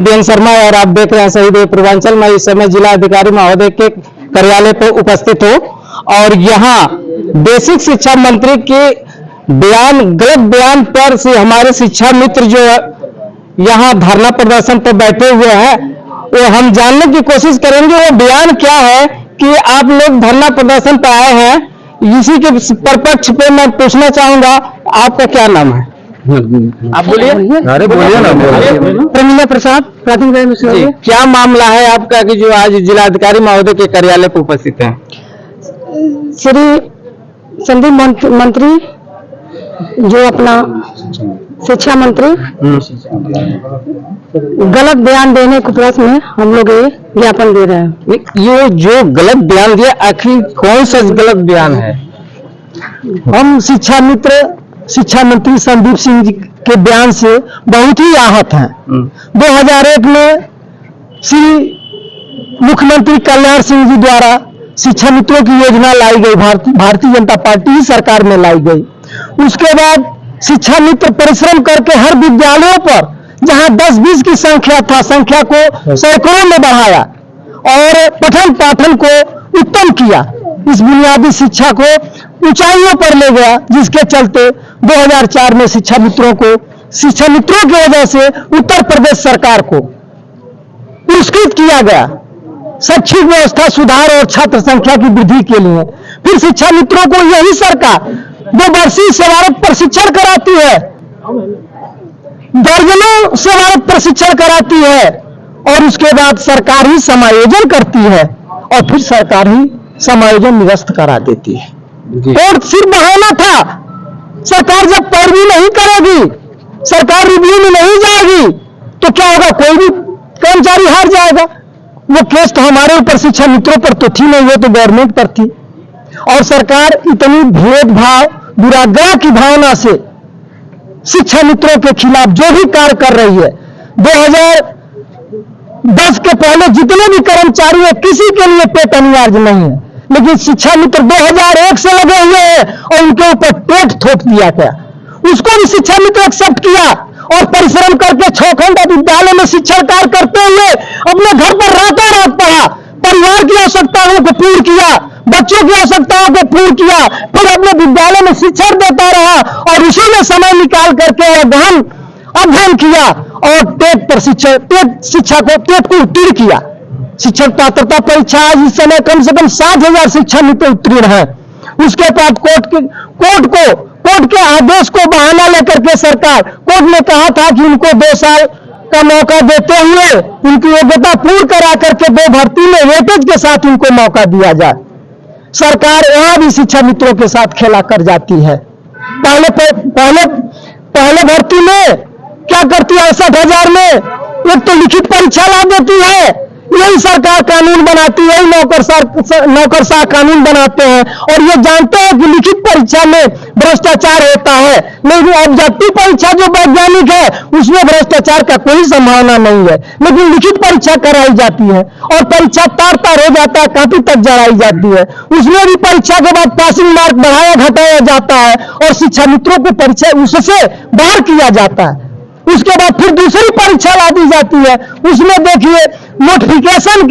DN Sharma और आप देख रहे हैं शहीद पूर्वांचल में इस समय जिला अधिकारी महोदय के कार्यालय पर उपस्थित हो और यहाँ बेसिक शिक्षा मंत्री के गलत बयान पर से हमारे शिक्षा मित्र जो यहाँ धरना प्रदर्शन पर बैठे हुए हैं वो हम जानने की कोशिश करेंगे वो बयान क्या है कि आप लोग धरना प्रदर्शन पर आए हैं। इसी के परपक्ष पे मैं पूछना चाहूंगा, आपका क्या नाम है? आप बोलिए। अरे बोलिए ना। प्रमिला प्रसाद, प्राथमिक। क्या मामला है आपका कि जो आज जिलाधिकारी महोदय के कार्यालय पर उपस्थित हैं? श्री संदीप मंत्री जो अपना शिक्षा मंत्री गलत बयान देने के प्रश्न में हम लोग ये ज्ञापन दे रहे हैं। ये जो गलत बयान दिया आखिर कौन सा गलत बयान है? हम शिक्षा मंत्री संदीप सिंह जी के बयान से बहुत ही आहत हैं। 2001 में श्री मुख्यमंत्री कल्याण सिंह जी द्वारा शिक्षा मित्रों की योजना लाई गई, भारतीय जनता पार्टी की सरकार में लाई गई। उसके बाद शिक्षा मित्र परिश्रम करके हर विद्यालयों पर जहां 10-20 की संख्या को सैकड़ों में बढ़ाया और पठन पाठन को उत्तम किया, इस बुनियादी शिक्षा को ऊंचाइयों पर ले गया, जिसके चलते 2004 में शिक्षा मित्रों की वजह से उत्तर प्रदेश सरकार को पुरस्कृत किया गया शैक्षिक व्यवस्था सुधार और छात्र संख्या की वृद्धि के लिए। फिर शिक्षा मित्रों को यही सरकार 2 वर्षीय सेवारत प्रशिक्षण कराती है, दर्जनों सेवारत प्रशिक्षण कराती है और उसके बाद सरकार ही समायोजन करती है और फिर सरकार ही समायोजन निरस्त करा देती है। और सिर्फ बहाना था, सरकार जब पैरवी नहीं करेगी, सरकार रिव्यू में नहीं जाएगी तो क्या होगा, कोई भी कर्मचारी हार जाएगा। वो केस तो हमारे ऊपर शिक्षा मित्रों पर तो थी नहीं, वो तो गवर्नमेंट पर थी। और सरकार इतनी भेदभाव दुराग्रह की भावना से शिक्षा मित्रों के खिलाफ जो भी कार्य कर रही है, 2010 के पहले जितने भी कर्मचारी हैं किसी के लिए पेट अनिवार्य नहीं है, लेकिन शिक्षा मित्र 2001 से लगे हुए हैं और उनके ऊपर पेट थोप दिया गया। उसको भी शिक्षा मित्र एक्सेप्ट किया और परिश्रम करके 6 खंड विद्यालय में शिक्षण कार्य करते हुए अपने घर पर रातों रात पढ़ा, परिवार की आवश्यकताओं को पूर्ण किया, बच्चों की आवश्यकताओं को पूर्ण किया, फिर अपने विद्यालय में शिक्षण देता रहा और उसी में समय निकाल करके गहन अध्ययन किया और टेट को उत्तीर्ण किया। शिक्षक पात्रता परीक्षा आज इस समय कम से कम 60,000 शिक्षा मित्र उत्तीर्ण है। उसके बाद कोर्ट के आदेश को बहाना लेकर के कोर्ट ने कहा था कि उनको 2 साल का मौका देते हुए उनकी योग्यता पूर्ण करा करके 2 भर्ती में वेटेज के साथ उनको मौका दिया जाए। सरकार यहां भी शिक्षा मित्रों के साथ खेला कर जाती है। पहले भर्ती में क्या करती है, 68,000 में एक तो लिखित परीक्षा ला देती है, यही सरकार कानून बनाती है, नौकरशाह कानून बनाते हैं और ये जानते हैं कि लिखित परीक्षा में भ्रष्टाचार होता है, लेकिन ऑब्जेक्टिव परीक्षा जो वैज्ञानिक है उसमें भ्रष्टाचार का कोई संभावना नहीं है, लेकिन लिखित परीक्षा कराई जाती है और परीक्षा तार हो जाता है, काफी तक जलाई जाती है। उसमें भी परीक्षा के बाद पासिंग मार्क बढ़ाया घटाया जाता है और शिक्षा मित्रों को परीक्षा उससे बाहर किया जाता है। उसके बाद फिर दूसरी परीक्षा ला दी जाती है, उसमें देखिए नोटिफिकेशन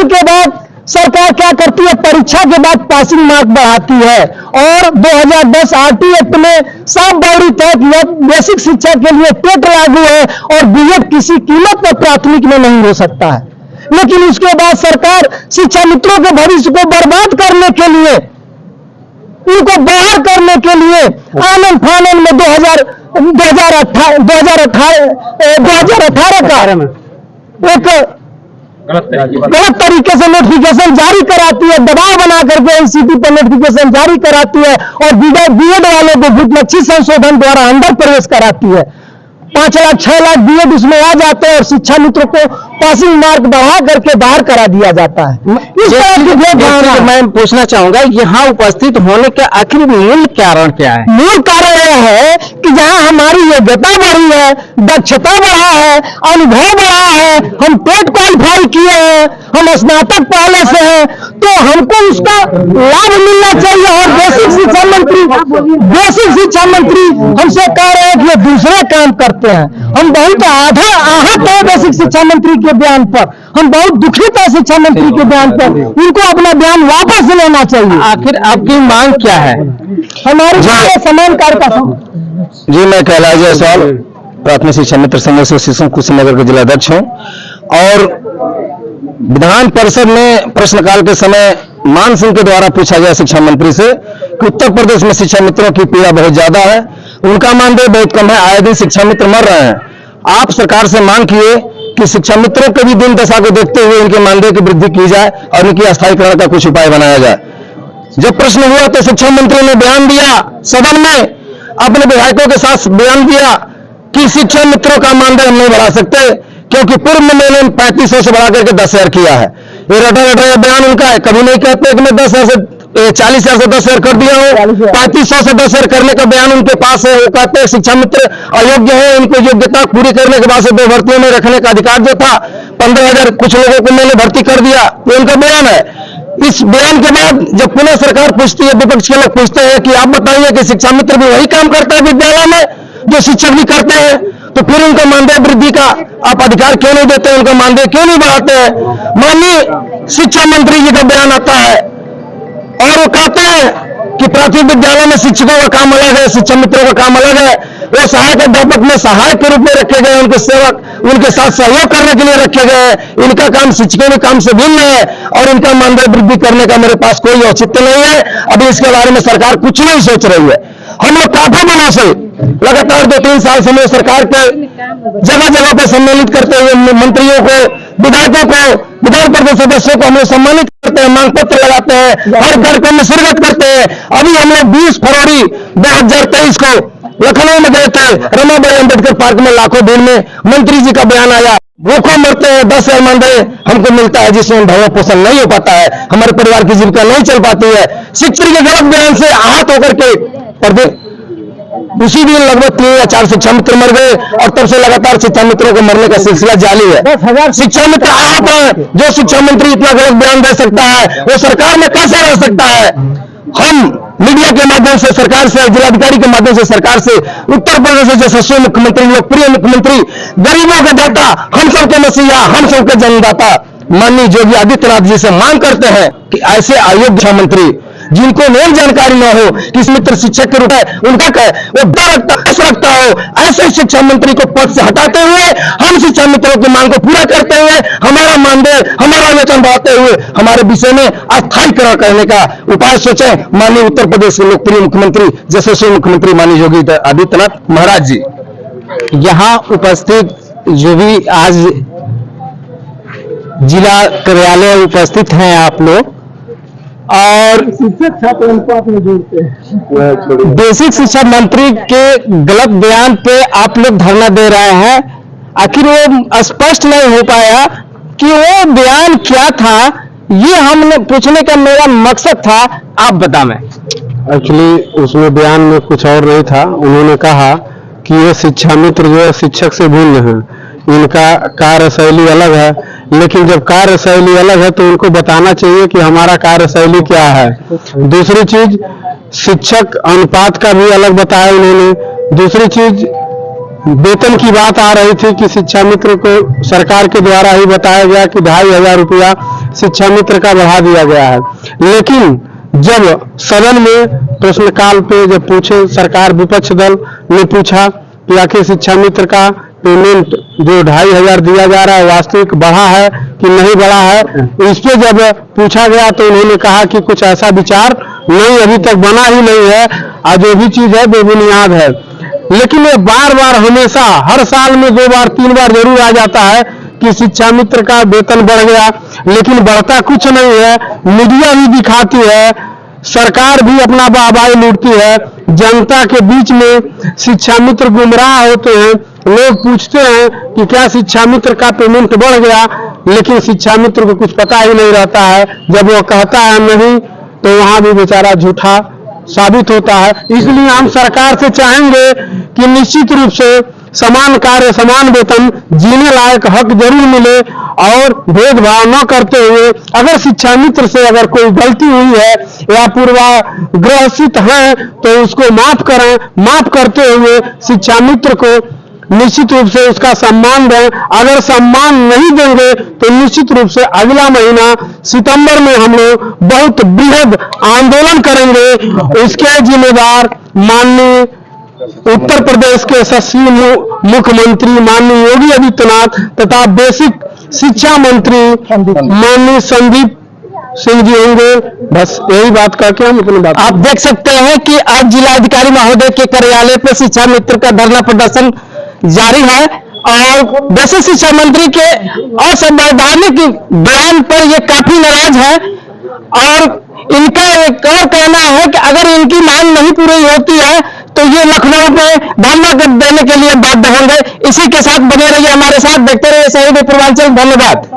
के बाद सरकार क्या करती है, परीक्षा के बाद पासिंग मार्क बढ़ाती है और 2010 आरटी एक्ट में साफ बावरित है कि बेसिक शिक्षा के लिए टेट लागू है और बीएड किसी कीमत पर प्राथमिक में नहीं हो सकता है। लेकिन उसके बाद सरकार शिक्षा मित्रों के भविष्य को बर्बाद करने के लिए, उनको बाहर करने के लिए आनंद फानन में 2018 का एक गलत तरीके से नोटिफिकेशन जारी कराती है, दबाव बना करके एनसीटी पर नोटिफिकेशन जारी कराती है और बीएड वालों को भूतलक्षी संशोधन द्वारा अंदर प्रवेश कराती है। 5 लाख 6 लाख बीएड उसमें आ जाते हैं और शिक्षा मित्रों को पासिंग मार्क बढ़ा करके बाहर करा दिया जाता है। इस तरह की भेदभावना मैं पूछना चाहूंगा, यहाँ उपस्थित होने का आखिर मूल कारण क्या है? मूल कारण यह है कि जहां हमारी योग्यता बढ़ी है, दक्षता बढ़ा है, अनुभव बढ़ा है, हम टेट क्वालिफाई किए हैं, हम स्नातक पहले से हैं, तो हमको उसका लाभ मिलना चाहिए। और बेसिक शिक्षा मंत्री हमसे कह रहे हैं कि ये दूसरे काम करते हैं। हम बहुत आहत है बेसिक शिक्षा मंत्री के बयान पर, हम बहुत दुखित है शिक्षा मंत्री के बयान पर। उनको अपना बयान वापस लेना चाहिए। आखिर आपकी मांग क्या है? हमारे समान कार्य का जी, मैं कैलाश जायसवाल प्राथमिक शिक्षा मित्र संघ एसोसिएशन कुशीनगर के जिलाध्यक्ष हूँ। और विधान परिषद में प्रश्नकाल के समय मान सिंह के द्वारा पूछा गया शिक्षा मंत्री से कि उत्तर प्रदेश में शिक्षा मित्रों की पीड़ा बहुत ज्यादा है, उनका मानदेय बहुत कम है, आए दिन शिक्षा मित्र मर रहे हैं। आप सरकार से मांग किए कि शिक्षा मित्रों के भी दिन दशा को देखते हुए इनके मानदेय की वृद्धि की जाए और इनकी अस्थायीकरण का कुछ उपाय बनाया जाए। जब प्रश्न हुआ तो शिक्षा मंत्री ने बयान दिया, सदन में अपने विधायकों के साथ बयान दिया कि शिक्षा मित्रों का मानदेय हम नहीं बढ़ा सकते, क्योंकि पूर्व में मैंने 3500 से बढ़ा करके 10,000 किया है। ये रटा बयान उनका है, कभी नहीं कहते कि मैं 10,000 से 40,000 से 10,000 कर दिया हूँ। 3500 से 10,000 करने का बयान उनके पास है। वो कहते हैं शिक्षा मित्र अयोग्य है, इनको योग्यता पूरी करने के बाद से 2 भर्तियों में रखने का अधिकार जो था, 15,000 कुछ लोगों को मैंने भर्ती कर दिया, ये उनका बयान है। इस बयान के बाद जब पुनः सरकार पूछती है, विपक्ष के लोग पूछते हैं कि आप बताइए कि शिक्षा मित्र भी वही काम करता है विद्यालय में जो शिक्षक भी करते हैं, तो फिर उनका मानदेय वृद्धि का आप अधिकार क्यों नहीं देते, उनका मानदेय क्यों नहीं बढ़ाते हैं? माननीय शिक्षा मंत्री जी का बयान आता है और वो कहते हैं कि प्राथमिक विद्यालय में शिक्षकों का काम अलग है, शिक्षा मित्रों का काम अलग है। वो सहायक अध्यापक में सहायक के रूप में रखे गए, उनके सेवक उनके साथ सहयोग करने के लिए रखे गए। इनका काम शिक्षकों के काम से भिन्न है और इनका मानदेय वृद्धि करने का मेरे पास कोई औचित्य नहीं है। अभी इसके बारे में सरकार कुछ नहीं सोच रही है। हम लोग काफी दिनों से लगातार 2-3 साल से मैं सरकार के जगह जगह पर सम्मानित करते हुए मंत्रियों को, विधायकों को, विधान परिषद सदस्यों को हम लोग सम्मानित करते हैं, मांग पत्र लगाते हैं, हर कार्यक्रम में शिरकत करते हैं। अभी हम लोग 20 फरवरी 2023 को लखनऊ में गए थे, रमाबाई अंबेडकर पार्क में लाखों भीड़ में मंत्री जी का बयान आया, भूखों मरते हैं, 10,000 मानदेय हमको मिलता है जिसमें भरण पोषण नहीं हो पाता है, हमारे परिवार की जीविका नहीं चल पाती है। शिक्षक के गलत बयान से आहत होकर के उसी दिन लगभग 3 या 4 शिक्षा मित्र मर गए और तब से लगातार शिक्षा मित्रों को मरने का सिलसिला जारी है। 10,000 शिक्षा मित्र आहत है। जो शिक्षा मंत्री इतना गलत बयान दे सकता है वो सरकार में कैसे रह सकता है? हम मीडिया के माध्यम से सरकार से, जिलाधिकारी के माध्यम से सरकार से, उत्तर प्रदेश के यशस्वी मुख्यमंत्री, लोकप्रिय मुख्यमंत्री, गरीबों के दाता, हम सबके मसीहा, हम सबके जन्मदाता माननीय योगी आदित्यनाथ जी से मांग करते हैं कि ऐसे अयोग्य मंत्री जिनको नहीं जानकारी न हो कि मित्र शिक्षक के रूप में उनका वो डर रखता हो, ऐसे शिक्षा मंत्री को पद से हटाते हुए हम शिक्षा मित्रों की मांग को पूरा करते हुए हमारा मानदेय, हमारा वेतन बढ़ाते हुए हमारे विषय में अस्थायीकरण करने का उपाय सोचें। माननीय उत्तर प्रदेश के लोकप्रिय मुख्यमंत्री, यशस्वी मुख्यमंत्री माननीय योगी आदित्यनाथ महाराज जी। यहाँ उपस्थित जो भी आज जिला कार्यालय उपस्थित हैं आप लोग, और शिक्षक छात्र अनुपात में जोड़ते हैं। बेसिक शिक्षा मंत्री के गलत बयान पे आप लोग धरना दे रहे हैं। आखिर वो स्पष्ट नहीं हो पाया कि वो बयान क्या था, ये हमने पूछने का मेरा मकसद था, आप बताएं। एक्चुअली उसमें बयान में कुछ और नहीं था। उन्होंने कहा कि ये शिक्षा मित्र जो है शिक्षक से भिन्न है, इनका कार्यशैली अलग है, लेकिन जब कार्यशैली अलग है तो उनको बताना चाहिए कि हमारा कार्यशैली क्या है। दूसरी चीज, शिक्षक अनुपात का भी अलग बताया उन्होंने। दूसरी चीज, वेतन की बात आ रही थी कि शिक्षा मित्र को सरकार के द्वारा ही बताया गया कि 2,500 रुपया शिक्षा मित्र का बढ़ा दिया गया है, लेकिन जब सदन में प्रश्नकाल पे जब पूछे, सरकार विपक्ष दल ने पूछा कि आखिर शिक्षा मित्र का पेमेंट जो 2,500 दिया जा रहा है वास्तविक बढ़ा है कि नहीं बढ़ा है, इस पे जब पूछा गया तो उन्होंने कहा कि कुछ ऐसा विचार नहीं, अभी तक बना ही नहीं है, और जो भी चीज है बेबुनियाद है। लेकिन ये बार बार हमेशा हर साल में 2 बार 3 बार जरूर आ जाता है कि शिक्षा मित्र का वेतन बढ़ गया, लेकिन बढ़ता कुछ नहीं है। मीडिया भी दिखाती है, सरकार भी अपना वाहवाही लूटती है, जनता के बीच में शिक्षा मित्र गुमराह होते हैं। लोग पूछते हैं कि क्या शिक्षा मित्र का पेमेंट बढ़ गया, लेकिन शिक्षा मित्र को कुछ पता ही नहीं रहता है। जब वो कहता है नहीं, तो वहां भी बेचारा झूठा साबित होता है। इसलिए हम सरकार से चाहेंगे कि निश्चित रूप से समान कार्य समान वेतन, जीने लायक हक जरूर मिले और भेदभाव न करते हुए अगर शिक्षा मित्र से अगर कोई गलती हुई है या पूर्वाग्रहित है तो उसको माफ करें। माफ करते हुए शिक्षा मित्र को निश्चित रूप से उसका सम्मान दें। अगर सम्मान नहीं देंगे तो निश्चित रूप से अगला महीना सितंबर में हम लोग बहुत बृहद आंदोलन करेंगे। उसके जिम्मेदार माननीय उत्तर प्रदेश के यशस्वी मुख्यमंत्री माननीय योगी आदित्यनाथ तथा बेसिक शिक्षा मंत्री माननीय संदीप सिंह जी होंगे। बस यही बात करके हम अपनी बात। आप देख सकते हैं कि आज जिलाधिकारी महोदय के कार्यालय पर शिक्षा मित्र का धरना प्रदर्शन जारी है और बेसिक शिक्षा मंत्री के असंवैधानिक बयान पर ये काफी नाराज है और इनका एक और कहना है कि अगर इनकी मांग नहीं पूरी होती है तो ये लखनऊ में धरना देने के लिए बाध्य होंगे। इसी के साथ बने रहिए हमारे साथ, देखते रहिए शहीद पूर्वांचल। धन्यवाद।